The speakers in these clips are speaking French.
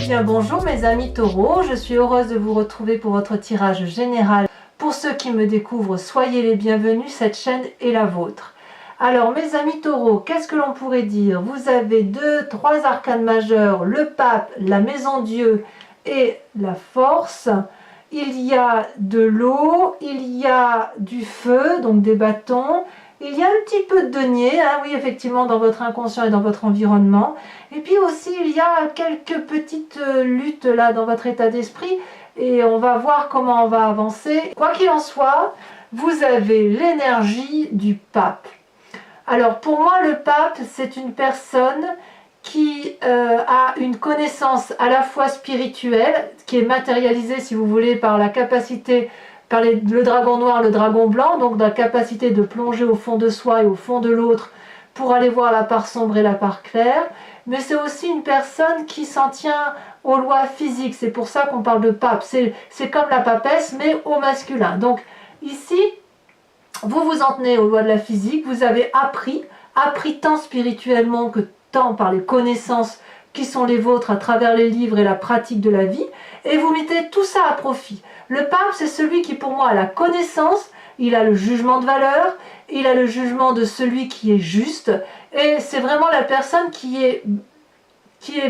bien bonjour mes amis taureaux, je suis heureuse de vous retrouver pour votre tirage général. Pour ceux qui me découvrent, soyez les bienvenus, cette chaîne est la vôtre. Alors mes amis taureaux, qu'est-ce que l'on pourrait dire? Vous avez trois arcanes majeurs, le pape, la maison Dieu et la force. Il y a de l'eau, il y a du feu, donc des bâtons. Il y a un petit peu de denier, hein, oui, effectivement, dans votre inconscient et dans votre environnement. Et puis aussi, il y a quelques petites luttes là dans votre état d'esprit. Et on va voir comment on va avancer. Quoi qu'il en soit, vous avez l'énergie du pape. Alors, pour moi, le pape, c'est une personne qui a une connaissance à la fois spirituelle, qui est matérialisée, si vous voulez, par la capacité par le dragon noir, le dragon blanc, donc la capacité de plonger au fond de soi et au fond de l'autre pour aller voir la part sombre et la part claire, mais c'est aussi une personne qui s'en tient aux lois physiques, c'est pour ça qu'on parle de pape, c'est comme la papesse mais au masculin. Donc ici, vous vous en tenez aux lois de la physique, vous avez appris tant spirituellement que tant par les connaissances qui sont les vôtres à travers les livres et la pratique de la vie, et vous mettez tout ça à profit. Le pape, c'est celui qui pour moi a la connaissance, il a le jugement de valeur, il a le jugement de celui qui est juste, et c'est vraiment la personne qui est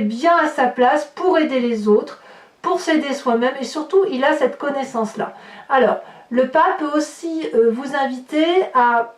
bien à sa place pour aider les autres, pour s'aider soi-même, et surtout il a cette connaissance-là. Alors, le pape peut aussi vous inviter à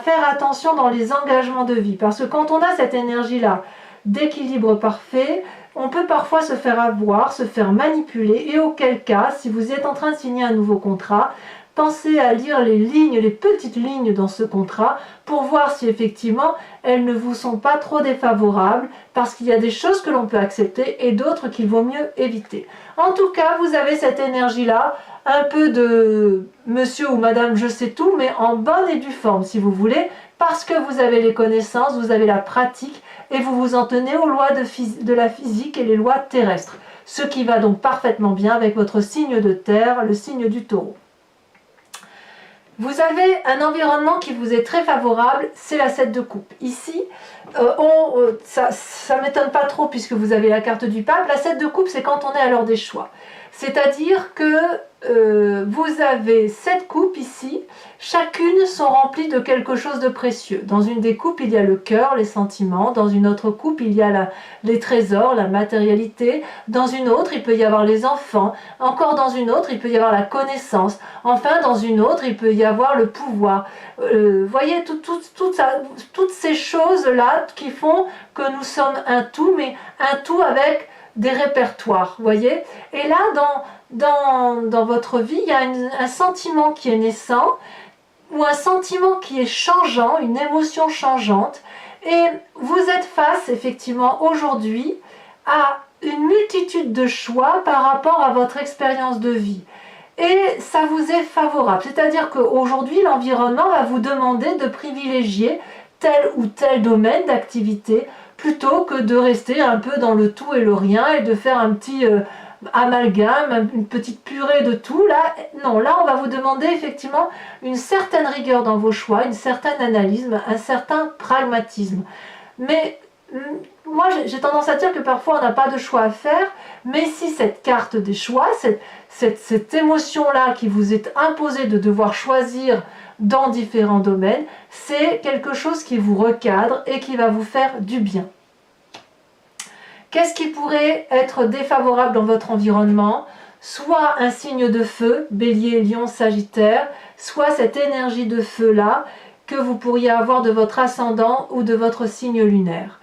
faire attention dans les engagements de vie, parce que quand on a cette énergie-là, d'équilibre parfait, on peut parfois se faire avoir, se faire manipuler, et auquel cas, si vous êtes en train de signer un nouveau contrat, pensez à lire les lignes, les petites lignes dans ce contrat pour voir si effectivement elles ne vous sont pas trop défavorables, parce qu'il y a des choses que l'on peut accepter et d'autres qu'il vaut mieux éviter. En tout cas, vous avez cette énergie-là, un peu de monsieur ou madame je sais tout, mais en bonne et due forme si vous voulez, parce que vous avez les connaissances, vous avez la pratique et vous vous en tenez aux lois de la physique et les lois terrestres. Ce qui va donc parfaitement bien avec votre signe de terre, le signe du taureau. Vous avez un environnement qui vous est très favorable, c'est la 7 de coupe. Ici, ça ne m'étonne pas trop puisque vous avez la carte du pape. La 7 de coupe, c'est quand on est à l'heure des choix. C'est-à-dire que vous avez 7 coupes ici, chacune sont remplies de quelque chose de précieux. Dans une des coupes, il y a le cœur, les sentiments. Dans une autre coupe, il y a les trésors, la matérialité. Dans une autre, il peut y avoir les enfants. Encore dans une autre, il peut y avoir la connaissance. Enfin, dans une autre, il peut y avoir le pouvoir. Voyez, toutes ces choses-là qui font que nous sommes un tout, mais un tout avec des répertoires, voyez. Et là, dans votre vie, il y a un sentiment qui est naissant, ou un sentiment qui est changeant, une émotion changeante, et vous êtes face, effectivement, aujourd'hui, à une multitude de choix par rapport à votre expérience de vie. Et ça vous est favorable, c'est-à-dire qu'aujourd'hui, l'environnement va vous demander de privilégier tel ou tel domaine d'activité, plutôt que de rester un peu dans le tout et le rien et de faire un petit amalgame, une petite purée de tout. Là, non, là on va vous demander effectivement une certaine rigueur dans vos choix, une certaine analyse, un certain pragmatisme. Mais moi j'ai tendance à dire que parfois on n'a pas de choix à faire, mais si cette carte des choix, cette émotion-là qui vous est imposée de devoir choisir dans différents domaines, c'est quelque chose qui vous recadre et qui va vous faire du bien. Qu'est-ce qui pourrait être défavorable dans votre environnement? Soit un signe de feu, Bélier, Lion, Sagittaire, soit cette énergie de feu-là que vous pourriez avoir de votre ascendant ou de votre signe lunaire.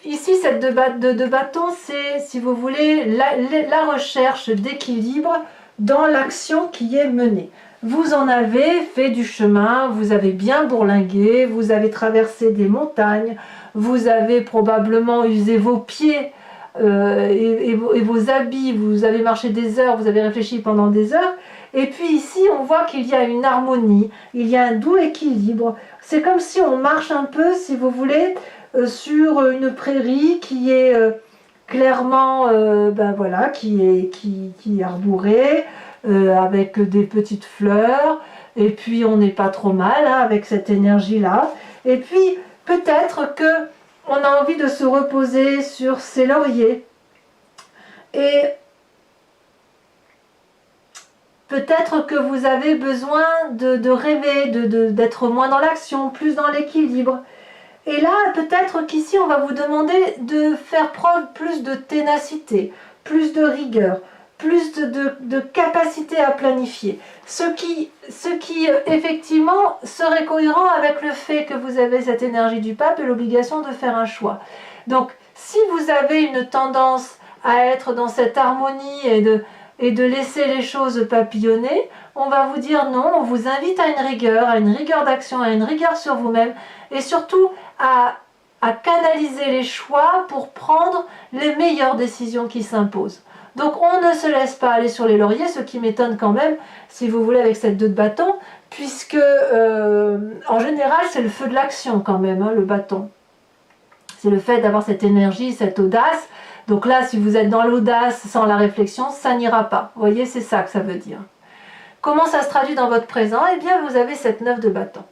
Ici, cette de bâton, c'est, si vous voulez, la recherche d'équilibre dans l'action qui est menée. Vous en avez fait du chemin, vous avez bien bourlingué, vous avez traversé des montagnes, vous avez probablement usé vos pieds et vos habits, vous avez marché des heures, vous avez réfléchi pendant des heures. Et puis ici, on voit qu'il y a une harmonie, il y a un doux équilibre. C'est comme si on marche un peu, si vous voulez, sur une prairie qui est clairement, ben voilà, qui est arborée, avec des petites fleurs, et puis on n'est pas trop mal hein, avec cette énergie-là. Et puis peut-être que on a envie de se reposer sur ses lauriers, Et peut-être que vous avez besoin de rêver, d'être moins dans l'action, plus dans l'équilibre. Et là, peut-être qu'ici, on va vous demander de faire preuve plus de ténacité, plus de rigueur, plus de capacité à planifier. Ce qui effectivement serait cohérent avec le fait que vous avez cette énergie du pape et l'obligation de faire un choix. Donc, si vous avez une tendance à être dans cette harmonie et de laisser les choses papillonner, on va vous dire non, on vous invite à une rigueur d'action, à une rigueur sur vous-même, et surtout à canaliser les choix pour prendre les meilleures décisions qui s'imposent. Donc on ne se laisse pas aller sur les lauriers, ce qui m'étonne quand même, si vous voulez, avec cette 2 de bâton, puisque en général c'est le feu de l'action quand même, hein, le bâton. C'est le fait d'avoir cette énergie, cette audace. Donc là, si vous êtes dans l'audace sans la réflexion, ça n'ira pas. Vous voyez, c'est ça que ça veut dire. Comment ça se traduit dans votre présent? Eh bien, vous avez cette 9 de bâton.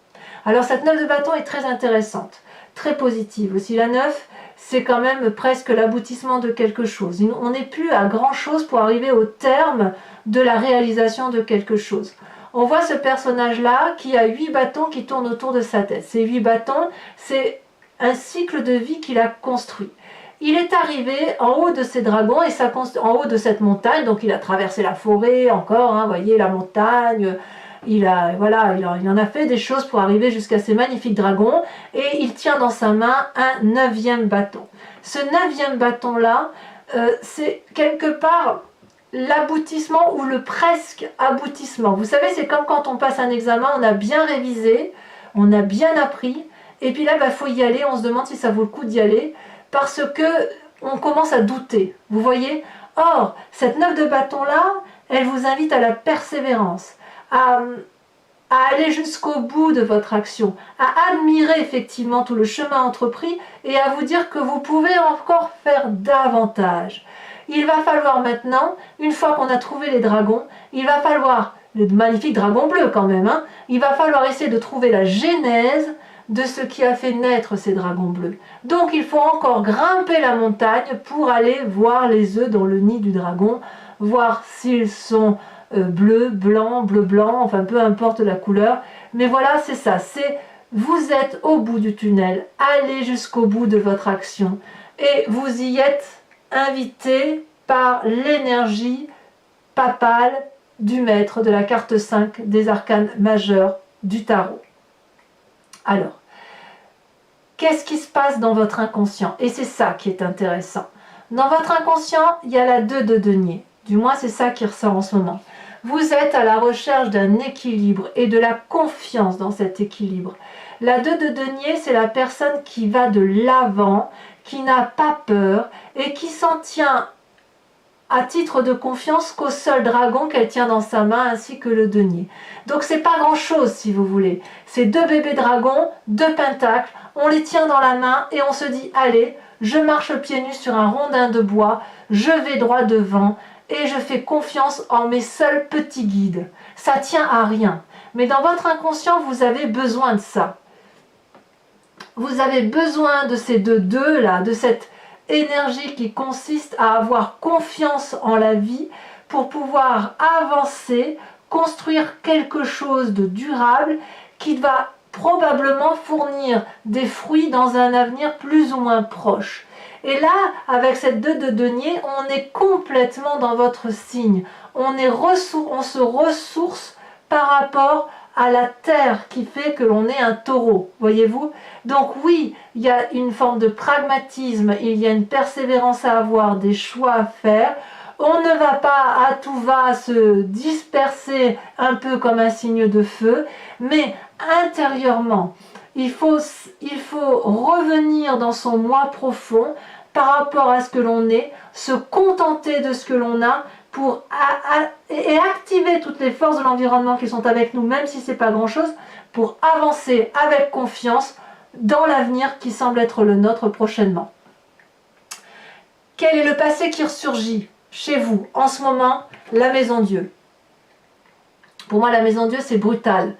Alors cette 9 de bâton est très intéressante, très positive. Aussi la 9, c'est quand même presque l'aboutissement de quelque chose. On n'est plus à grand chose pour arriver au terme de la réalisation de quelque chose. On voit ce personnage-là qui a 8 bâtons qui tournent autour de sa tête. Ces 8 bâtons, c'est un cycle de vie qu'il a construit. Il est arrivé en haut de ces dragons, et en haut de cette montagne, donc il a traversé la forêt encore, hein, voyez la montagne, il en a fait des choses pour arriver jusqu'à ces magnifiques dragons, et il tient dans sa main un 9e bâton. Ce 9e bâton-là, c'est quelque part l'aboutissement ou le presque aboutissement. Vous savez, c'est comme quand on passe un examen, on a bien révisé, on a bien appris, et puis là, il faut y aller, on se demande si ça vaut le coup d'y aller, parce que on commence à douter, vous voyez. Or, cette 9 de bâton là, elle vous invite à la persévérance, à aller jusqu'au bout de votre action, à admirer effectivement tout le chemin entrepris et à vous dire que vous pouvez encore faire davantage. Il va falloir maintenant, une fois qu'on a trouvé les dragons, il va falloir, le magnifique dragon bleu quand même, hein, il va falloir essayer de trouver la genèse de ce qui a fait naître ces dragons bleus. Donc il faut encore grimper la montagne pour aller voir les œufs dans le nid du dragon, voir s'ils sont bleus, blancs, bleu-blanc, enfin peu importe la couleur. Mais voilà, c'est ça, c'est vous êtes au bout du tunnel, allez jusqu'au bout de votre action et vous y êtes invité par l'énergie papale du maître de la carte 5 des arcanes majeurs du tarot. Alors, qu'est-ce qui se passe dans votre inconscient? Et c'est ça qui est intéressant. Dans votre inconscient, il y a la 2 de denier. Du moins, c'est ça qui ressort en ce moment. Vous êtes à la recherche d'un équilibre et de la confiance dans cet équilibre. La 2 de denier, c'est la personne qui va de l'avant, qui n'a pas peur et qui s'en tient à titre de confiance qu'au seul dragon qu'elle tient dans sa main ainsi que le denier. Donc c'est pas grand chose si vous voulez. C'est 2 bébés dragons, 2 pentacles, on les tient dans la main et on se dit allez, je marche pieds nus sur un rondin de bois, je vais droit devant et je fais confiance en mes seuls petits guides. Ça tient à rien. Mais dans votre inconscient, vous avez besoin de ça. Vous avez besoin de ces deux là, de cette énergie qui consiste à avoir confiance en la vie pour pouvoir avancer, construire quelque chose de durable qui va probablement fournir des fruits dans un avenir plus ou moins proche. Et là, avec cette 2 de denier, on est complètement dans votre signe. On se ressource par rapport à la terre qui fait que l'on est un taureau, voyez-vous. Donc oui, il y a une forme de pragmatisme, il y a une persévérance à avoir, des choix à faire. On ne va pas à tout va se disperser un peu comme un signe de feu, mais intérieurement, il faut revenir dans son moi profond par rapport à ce que l'on est, se contenter de ce que l'on a pour et activer toutes les forces de l'environnement qui sont avec nous, même si ce n'est pas grand-chose, pour avancer avec confiance dans l'avenir qui semble être le nôtre prochainement. Quel est le passé qui ressurgit chez vous en ce moment? La Maison Dieu. Pour moi, la Maison Dieu, c'est brutal.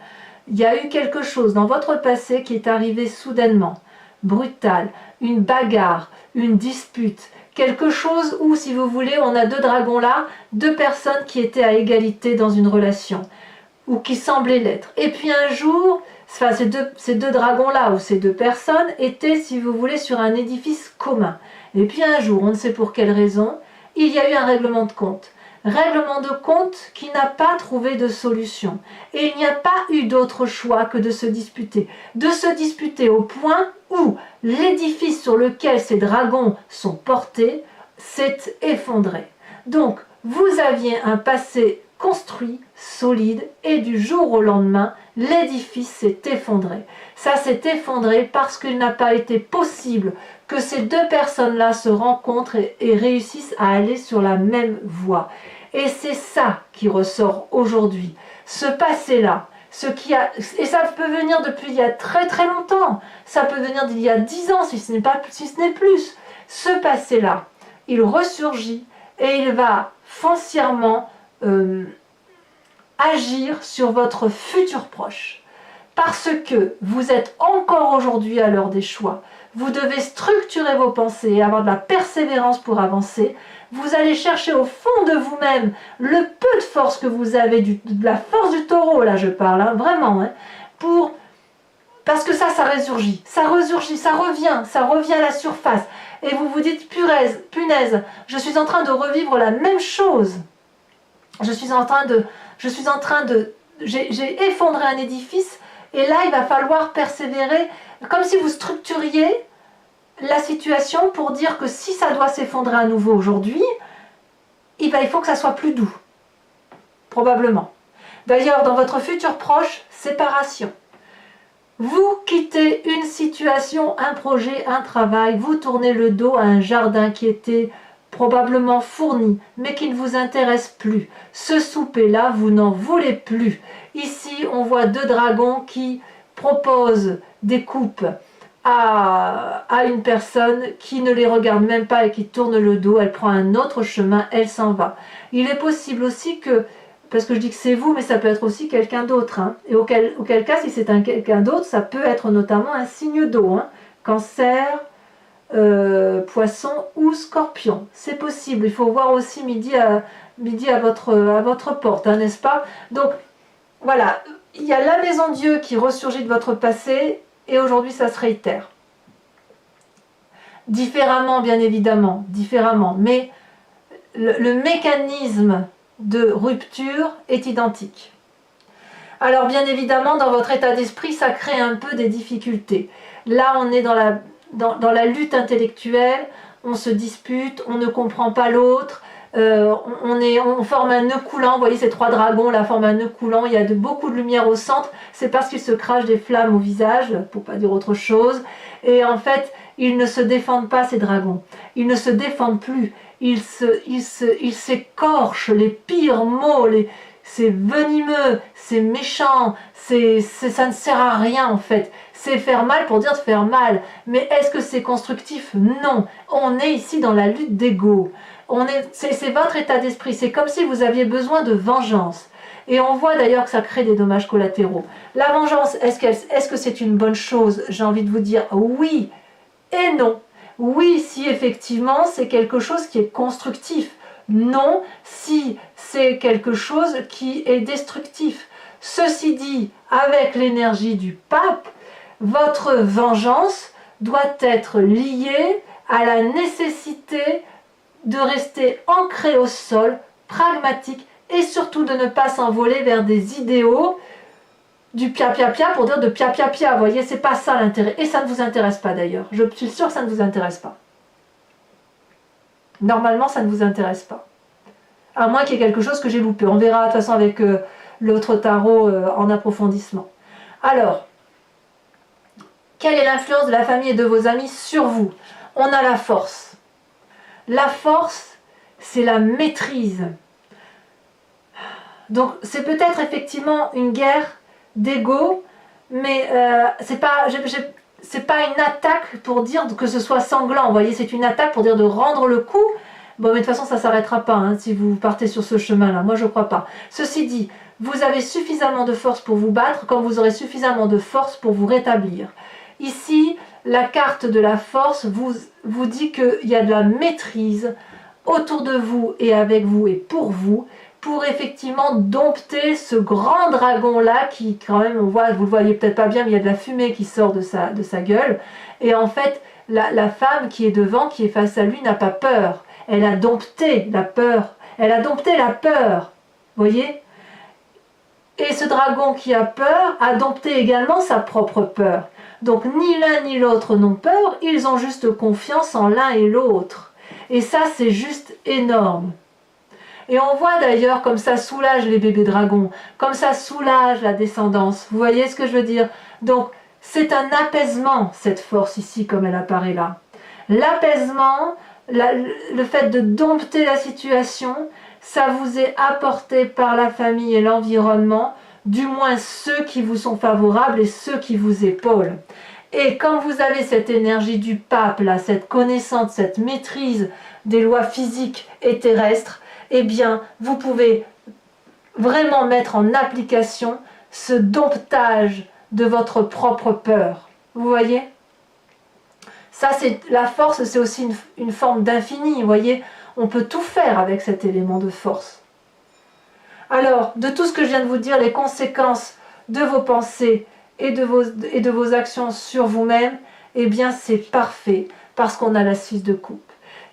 Il y a eu quelque chose dans votre passé qui est arrivé soudainement, brutal, une bagarre, une dispute, quelque chose où, si vous voulez, on a deux dragons là, deux personnes qui étaient à égalité dans une relation, ou qui semblaient l'être. Et puis un jour, enfin, ces deux dragons-là, ou ces deux personnes, étaient, si vous voulez, sur un édifice commun. Et puis un jour, on ne sait pour quelle raison, il y a eu un règlement de compte. Règlement de compte qui n'a pas trouvé de solution. Et il n'y a pas eu d'autre choix que de se disputer. De se disputer au point où l'édifice sur lequel ces dragons sont portés s'est effondré. Donc, vous aviez un passé construit, solide, et du jour au lendemain, l'édifice s'est effondré. Ça s'est effondré parce qu'il n'a pas été possible que ces deux personnes-là se rencontrent et réussissent à aller sur la même voie. Et c'est ça qui ressort aujourd'hui. Ce passé-là, et ça peut venir depuis il y a très très longtemps, ça peut venir d'il y a 10 ans si ce n'est plus. Ce passé-là, il ressurgit et il va foncièrement agir sur votre futur proche. Parce que vous êtes encore aujourd'hui à l'heure des choix. Vous devez structurer vos pensées et avoir de la persévérance pour avancer. Vous allez chercher au fond de vous-même le peu de force que vous avez, de la force du taureau, là je parle, hein, vraiment, hein, parce que ça ressurgit, ça revient à la surface. Et vous vous dites, punaise, je suis en train de revivre la même chose. J'ai effondré un édifice, et là il va falloir persévérer, comme si vous structuriez la situation pour dire que si ça doit s'effondrer à nouveau aujourd'hui, il faut que ça soit plus doux, probablement. D'ailleurs, dans votre futur proche, séparation. Vous quittez une situation, un projet, un travail, vous tournez le dos à un jardin qui était probablement fourni, mais qui ne vous intéresse plus. Ce souper-là, vous n'en voulez plus. Ici, on voit deux dragons qui proposent des coupes à une personne qui ne les regarde même pas et qui tourne le dos. Elle prend un autre chemin, elle s'en va. Il est possible aussi que, parce que je dis que c'est vous, mais ça peut être aussi quelqu'un d'autre. Hein. Et auquel cas, si c'est quelqu'un d'autre, ça peut être notamment un signe d'eau. Hein. Cancer, Poisson ou Scorpion. C'est possible. Il faut voir aussi midi à votre porte, hein, n'est-ce pas? Donc, voilà. Il y a la maison Dieu qui ressurgit de votre passé et aujourd'hui, ça se réitère. Différemment, bien évidemment. Différemment. Mais le mécanisme de rupture est identique. Alors bien évidemment, dans votre état d'esprit, ça crée un peu des difficultés. Là, on est dans la lutte intellectuelle, on se dispute, on ne comprend pas l'autre, on forme un nœud coulant. Vous voyez, ces trois dragons là forment un nœud coulant, il y a beaucoup de lumière au centre, c'est parce qu'ils se crachent des flammes au visage, pour pas dire autre chose, et en fait, ils ne se défendent pas, ces dragons, ils ne se défendent plus, ils s'écorchent les pires mots, c'est venimeux, c'est méchant, ça ne sert à rien en fait. C'est faire mal pour dire de faire mal. Mais est-ce que c'est constructif? Non. On est ici dans la lutte d'ego. C'est votre état d'esprit. C'est comme si vous aviez besoin de vengeance. Et on voit d'ailleurs que ça crée des dommages collatéraux. La vengeance, est-ce que c'est une bonne chose? J'ai envie de vous dire oui et non. Oui, si effectivement c'est quelque chose qui est constructif. Non, si c'est quelque chose qui est destructif. Ceci dit, avec l'énergie du pape, votre vengeance doit être liée à la nécessité de rester ancré au sol, pragmatique, et surtout de ne pas s'envoler vers des idéaux du pia-pia-pia pour dire de pia-pia-pia. Vous voyez, c'est pas ça l'intérêt. Et ça ne vous intéresse pas d'ailleurs. Je suis sûre que ça ne vous intéresse pas. Normalement, ça ne vous intéresse pas. À moins qu'il y ait quelque chose que j'ai loupé. On verra de toute façon avec l'autre tarot en approfondissement. Alors, quelle est l'influence de la famille et de vos amis sur vous? On a la force. La force, c'est la maîtrise. Donc, c'est peut-être effectivement une guerre d'ego, mais c'est pas une attaque pour dire que ce soit sanglant. Vous voyez, c'est une attaque pour dire de rendre le coup. Bon, mais de toute façon, ça ne s'arrêtera pas hein, si vous partez sur ce chemin-là. Moi, je ne crois pas. Ceci dit, vous avez suffisamment de force pour vous battre quand vous aurez suffisamment de force pour vous rétablir. Ici, la carte de la force vous dit qu'il y a de la maîtrise autour de vous et avec vous et pour effectivement dompter ce grand dragon là qui quand même, on voit, vous le voyez peut-être pas bien, mais il y a de la fumée qui sort de sa gueule. Et en fait, la femme qui est devant, qui est face à lui, n'a pas peur. Elle a dompté la peur. Elle a dompté la peur. Vous voyez? Et ce dragon qui a peur a dompté également sa propre peur. Donc ni l'un ni l'autre n'ont peur, ils ont juste confiance en l'un et l'autre. Et ça, c'est juste énorme. Et on voit d'ailleurs comme ça soulage les bébés dragons, comme ça soulage la descendance. Vous voyez ce que je veux dire? Donc, c'est un apaisement, cette force ici, comme elle apparaît là. L'apaisement, le fait de dompter la situation, ça vous est apporté par la famille et l'environnement, du moins ceux qui vous sont favorables et ceux qui vous épaulent. Et quand vous avez cette énergie du pape, là, cette connaissance, cette maîtrise des lois physiques et terrestres, eh bien, vous pouvez vraiment mettre en application ce domptage de votre propre peur. Vous voyez? Ça, c'est la force, c'est aussi une forme d'infini. Vous voyez? On peut tout faire avec cet élément de force. Alors, de tout ce que je viens de vous dire, les conséquences de vos pensées et de vos actions sur vous-même, eh bien, c'est parfait parce qu'on a la 6 de coupe.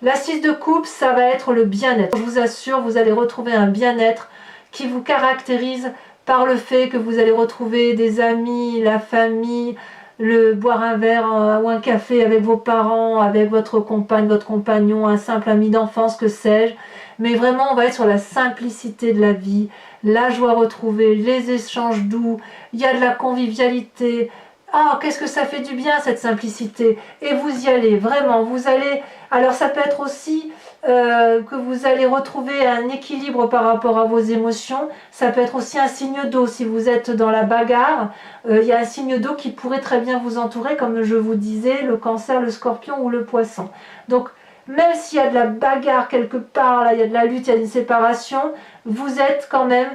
La 6 de coupe, ça va être le bien-être. Je vous assure, vous allez retrouver un bien-être qui vous caractérise par le fait que vous allez retrouver des amis, la famille, boire un verre ou un café avec vos parents, avec votre compagne, votre compagnon, un simple ami d'enfance, que sais-je. Mais vraiment, on va être sur la simplicité de la vie, la joie retrouvée, les échanges doux, il y a de la convivialité. Ah, qu'est-ce que ça fait du bien cette simplicité! Et vous y allez, vraiment, vous allez... Alors ça peut être aussi que vous allez retrouver un équilibre par rapport à vos émotions. Ça peut être aussi un signe d'eau. Si vous êtes dans la bagarre, il y a un signe d'eau qui pourrait très bien vous entourer, comme je vous disais, le cancer, le scorpion ou le poisson. Donc, même s'il y a de la bagarre quelque part, là, il y a de la lutte, il y a une séparation, vous êtes quand même...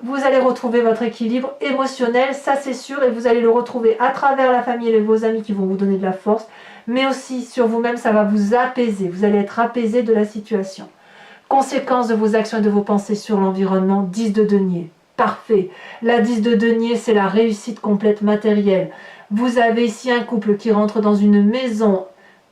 Vous allez retrouver votre équilibre émotionnel, ça c'est sûr, et vous allez le retrouver à travers la famille et vos amis qui vont vous donner de la force, mais aussi sur vous-même, ça va vous apaiser, vous allez être apaisé de la situation. Conséquence de vos actions et de vos pensées sur l'environnement, 10 de denier. Parfait. La 10 de denier, c'est la réussite complète matérielle. Vous avez ici un couple qui rentre dans une maison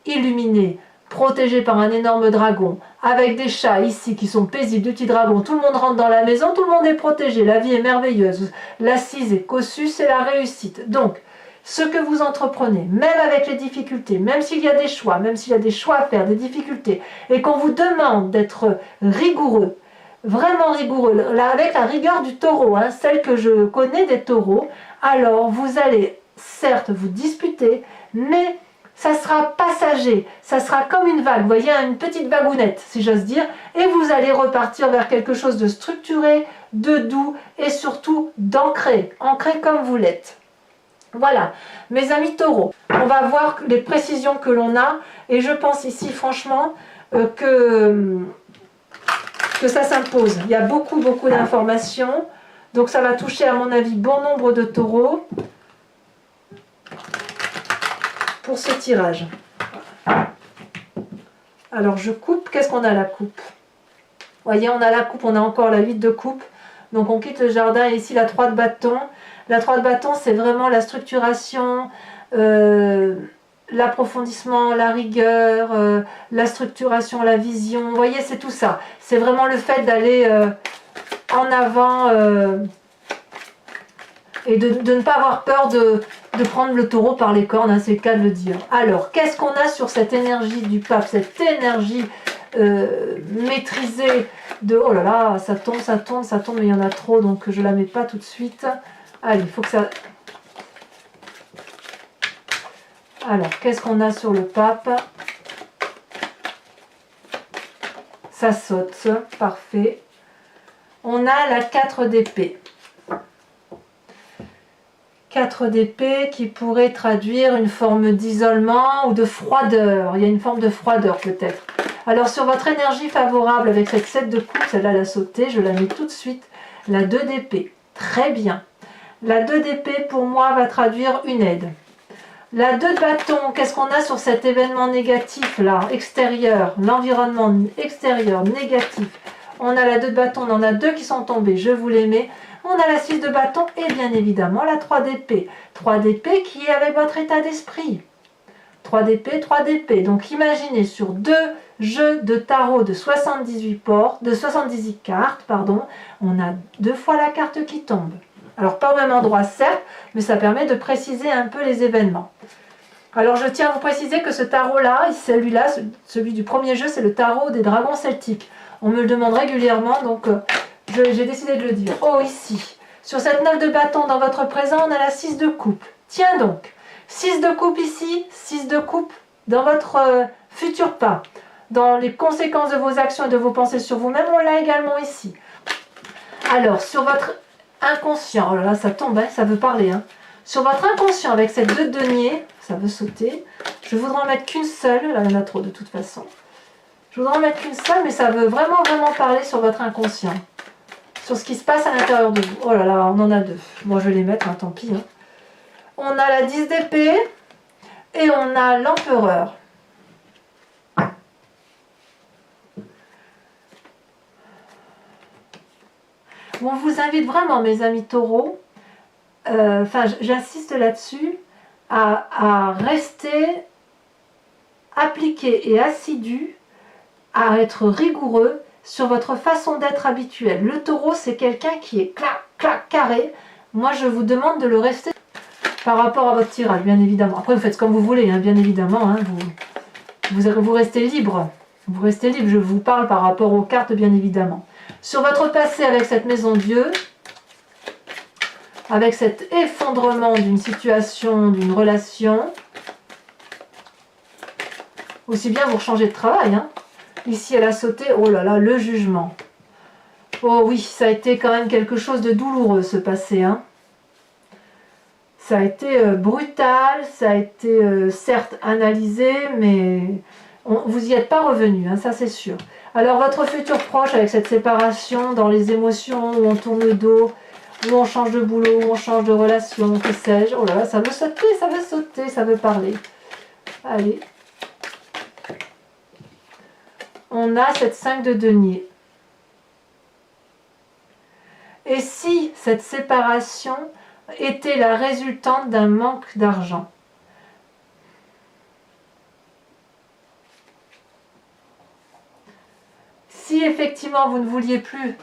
illuminée, protégé par un énorme dragon, avec des chats ici qui sont paisibles, de petits dragons. Tout le monde rentre dans la maison, tout le monde est protégé, la vie est merveilleuse. L'assise est cossue, c'est la réussite. Donc, ce que vous entreprenez, même avec les difficultés, même s'il y a des choix, même s'il y a des choix à faire, des difficultés, et qu'on vous demande d'être rigoureux, vraiment rigoureux, là, avec la rigueur du taureau, hein, celle que je connais des taureaux, alors vous allez certes vous disputer, mais ça sera passager, ça sera comme une vague, vous voyez, une petite vagounette, si j'ose dire, et vous allez repartir vers quelque chose de structuré, de doux, et surtout d'ancré, ancré comme vous l'êtes. Voilà, mes amis taureaux, on va voir les précisions que l'on a, et je pense ici, franchement, que ça s'impose. Il y a beaucoup d'informations, donc ça va toucher, à mon avis, bon nombre de taureaux. Pour ce tirage. Alors je coupe, qu'est-ce qu'on a à la coupe? Vous voyez, on a la coupe, on a encore la 8 de coupe. Donc on quitte le jardin et ici la 3 de bâton. La 3 de bâton, c'est vraiment la structuration, l'approfondissement, la rigueur, la structuration, la vision. Vous voyez, c'est tout ça. C'est vraiment le fait d'aller en avant et de ne pas avoir peur de prendre le taureau par les cornes, hein, c'est le cas de le dire. Alors, qu'est-ce qu'on a sur cette énergie du pape, cette énergie maîtrisée de... Oh là là, ça tombe, mais il y en a trop, donc je ne la mets pas tout de suite. Allez, il faut que ça... Alors, qu'est-ce qu'on a sur le pape? Ça saute, parfait. On a la 4 d'épée. 4 d'épée qui pourrait traduire une forme d'isolement ou de froideur. Il y a une forme de froideur peut-être. Alors sur votre énergie favorable avec cette 7 de coupe, celle-là elle a sauté, je la mets tout de suite. La 2 d'épée, très bien. La 2 d'épée pour moi va traduire une aide. La 2 de bâton, qu'est-ce qu'on a sur cet événement négatif là, extérieur, l'environnement extérieur négatif? On a la 2 de bâton, on en a 2 qui sont tombés, je vous les mets. On a la 6 de bâton et bien évidemment la 3 d'épée. 3 d'épée qui est avec votre état d'esprit. 3 d'épée, 3 d'épée. Donc imaginez sur 2 jeux de tarot de 78 cartes, pardon, on a 2 fois la carte qui tombe. Alors pas au même endroit certes, mais ça permet de préciser un peu les événements. Alors je tiens à vous préciser que ce tarot-là, celui-là, celui du premier jeu, c'est le tarot des dragons celtiques. On me le demande régulièrement, donc j'ai décidé de le dire. Oh, ici, sur cette 9 de bâton dans votre présent, on a la 6 de coupe. Tiens donc, 6 de coupe ici, 6 de coupe dans votre futur pas. Dans les conséquences de vos actions et de vos pensées sur vous-même, on l'a également ici. Alors, sur votre inconscient, oh là là, ça tombe, hein, ça veut parler. Hein. Sur votre inconscient, avec cette 2 de denier, ça veut sauter. Je voudrais en mettre qu'une seule, là il y en a trop de toute façon. Je voudrais en mettre qu'une seule, mais ça veut vraiment parler sur votre inconscient. Sur ce qui se passe à l'intérieur de vous. Oh là là, on en a 2. Bon, je vais les mettre, hein, tant pis. Hein. On a la 10 d'épée et on a l'empereur. On vous invite vraiment, mes amis taureaux, j'insiste là-dessus, à rester appliqué et assidu, à être rigoureux sur votre façon d'être habituelle. Le taureau, c'est quelqu'un qui est clac, clac, carré. Moi, je vous demande de le rester par rapport à votre tirage, bien évidemment. Après, vous faites comme vous voulez, hein, bien évidemment. Hein, vous restez libre. Vous restez libre. Je vous parle par rapport aux cartes, bien évidemment. Sur votre passé avec cette maison Dieu, avec cet effondrement d'une situation, d'une relation, aussi bien vous changez de travail. Hein. Ici, elle a sauté, oh là là, le jugement. Oh oui, ça a été quand même quelque chose de douloureux, ce passé. Hein. Ça a été brutal, ça a été certes analysé, mais vous n'y êtes pas revenu, hein, ça c'est sûr. Alors votre futur proche avec cette séparation dans les émotions, où on tourne le dos, où on change de boulot, où on change de relation, que sais-je. Oh là là, ça veut sauter, ça veut sauter, ça veut parler. Allez. On a cette 5 de denier. Et si cette séparation était la résultante d'un manque d'argent? Si effectivement vous ne vouliez plus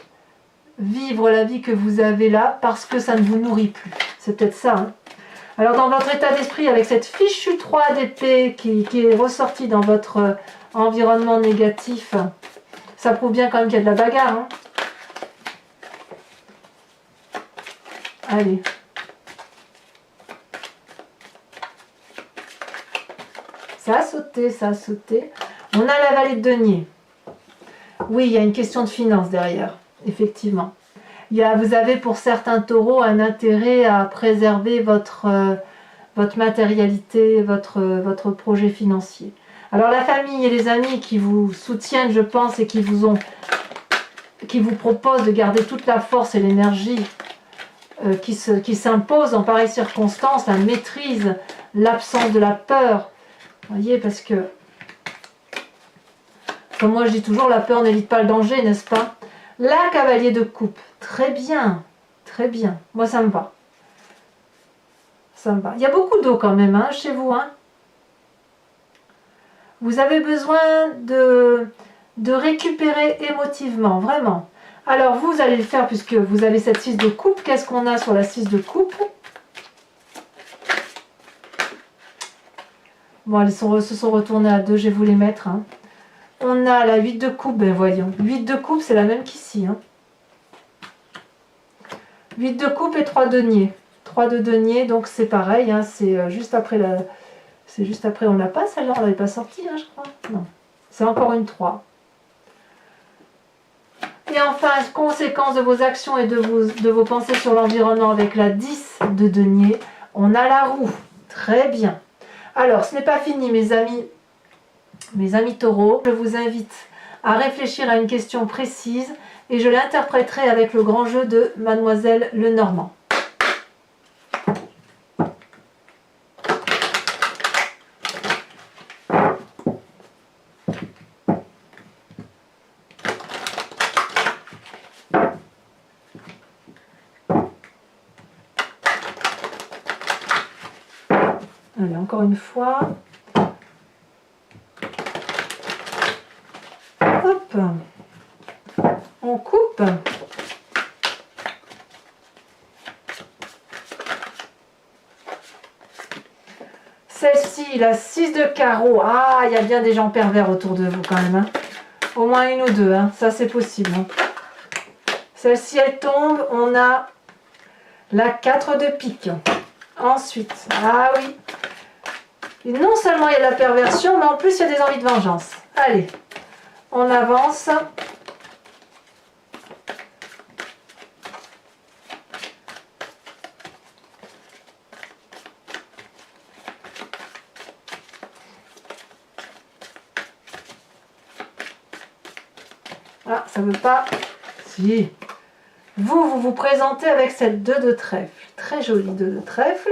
vivre la vie que vous avez là parce que ça ne vous nourrit plus, c'est peut-être ça. Hein. Alors dans votre état d'esprit, avec cette fichue 3 d'épée qui est ressortie dans votre environnement négatif, ça prouve bien quand même qu'il y a de la bagarre. Hein. Allez. Ça a sauté, ça a sauté. On a la vallée de denier. Oui, il y a une question de finance derrière, effectivement. Vous avez pour certains taureaux un intérêt à préserver votre matérialité, votre projet financier. Alors la famille et les amis qui vous soutiennent, je pense, et qui vous proposent de garder toute la force et l'énergie qui s'impose en pareilles circonstances, la maîtrise, l'absence de la peur. Vous voyez, parce que, comme moi je dis toujours, la peur n'évite pas le danger, n'est-ce pas? La cavalier de coupe, très bien, très bien. Moi ça me va. Ça me va. Il y a beaucoup d'eau quand même, hein, chez vous. Hein. Vous avez besoin de récupérer émotivement, vraiment. Alors vous allez le faire puisque vous avez cette 6 de coupe. Qu'est-ce qu'on a sur la 6 de coupe? Bon, elles se sont retournées à 2, je vais vous les mettre. Hein. On a la 8 de coupe, ben voyons. 8 de coupe, c'est la même qu'ici. Hein. 8 de coupe et 3 deniers. 3 de denier, donc c'est pareil. Hein, c'est juste après C'est juste après, on l'a pas, celle-là, on l'avait pas sortie, hein, je crois. Non, c'est encore une 3. Et enfin, conséquence de vos actions et de vos pensées sur l'environnement avec la 10 de denier, on a la roue. Très bien. Alors, ce n'est pas fini, mes amis taureaux. Je vous invite à réfléchir à une question précise et je l'interpréterai avec le grand jeu de Mademoiselle Lenormand. Allez, encore une fois. Hop. On coupe. Celle-ci, la 6 de carreau. Ah, il y a bien des gens pervers autour de vous quand même. Hein. Au moins une ou deux, hein. Ça c'est possible. Hein. Celle-ci, elle tombe. On a la 4 de pique. Ensuite, ah oui. Et non seulement il y a de la perversion, mais en plus il y a des envies de vengeance. Allez, on avance. Ah, ça veut pas. Si. Vous vous présentez avec cette 2 de trèfle. Très jolie 2 de trèfle.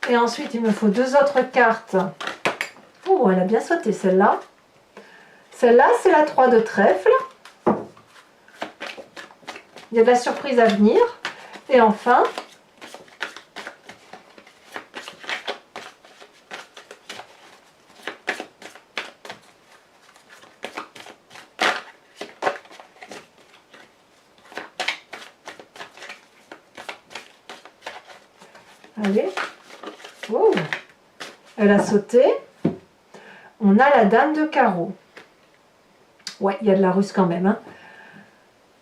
Et ensuite, il me faut deux autres cartes. Oh, elle a bien sauté celle-là. Celle-là, c'est la 3 de trèfle. Il y a de la surprise à venir. Et enfin, allez. Oh, elle a sauté. On a la dame de carreau. Ouais, il y a de la ruse quand même. Hein.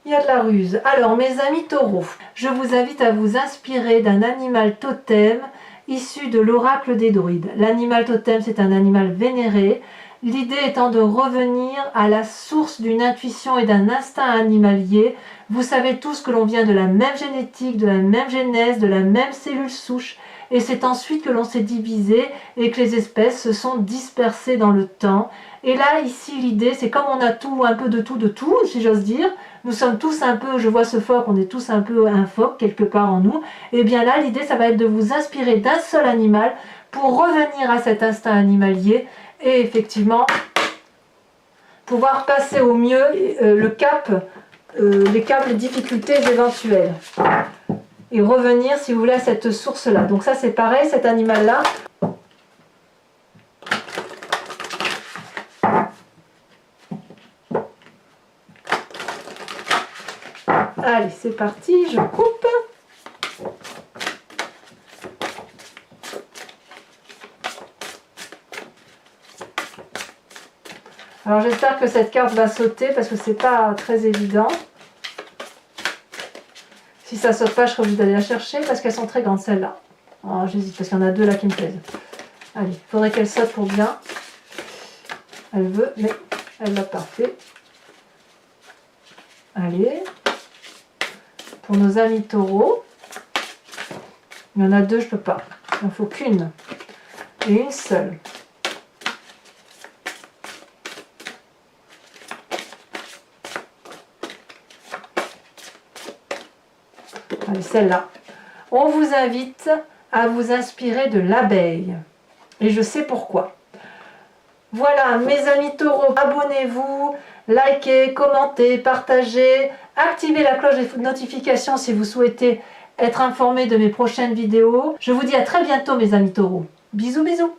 Il y a de la ruse. Alors, mes amis taureaux, je vous invite à vous inspirer d'un animal totem issu de l'oracle des druides. L'animal totem, c'est un animal vénéré. L'idée étant de revenir à la source d'une intuition et d'un instinct animalier. Vous savez tous que l'on vient de la même génétique, de la même genèse, de la même cellule souche. Et c'est ensuite que l'on s'est divisé et que les espèces se sont dispersées dans le temps. Et là, ici, l'idée, c'est comme on a tout, un peu de tout, si j'ose dire. Nous sommes tous un peu, je vois ce phoque, on est tous un peu un phoque quelque part en nous. Et bien là, l'idée, ça va être de vous inspirer d'un seul animal pour revenir à cet instinct animalier et effectivement pouvoir passer au mieux le cap, les difficultés éventuelles. Et revenir, si vous voulez, à cette source-là. Donc ça, c'est pareil, cet animal-là. Allez, c'est parti, je coupe. Alors j'espère que cette carte va sauter parce que c'est pas très évident. Si ça saute pas, je serai obligée d'aller la chercher parce qu'elles sont très grandes celles-là. Oh, j'hésite parce qu'il y en a deux là qui me plaisent. Allez, il faudrait qu'elle saute pour bien. Elle veut, mais elle l'a pas fait. Allez. Pour nos amis taureaux, il y en a deux, je peux pas. Il n'en faut qu'une. Et une seule. Allez, celle-là. On vous invite à vous inspirer de l'abeille. Et je sais pourquoi. Voilà, mes amis taureaux, abonnez-vous, likez, commentez, partagez, activez la cloche de notification si vous souhaitez être informé de mes prochaines vidéos. Je vous dis à très bientôt, mes amis taureaux. Bisous, bisous.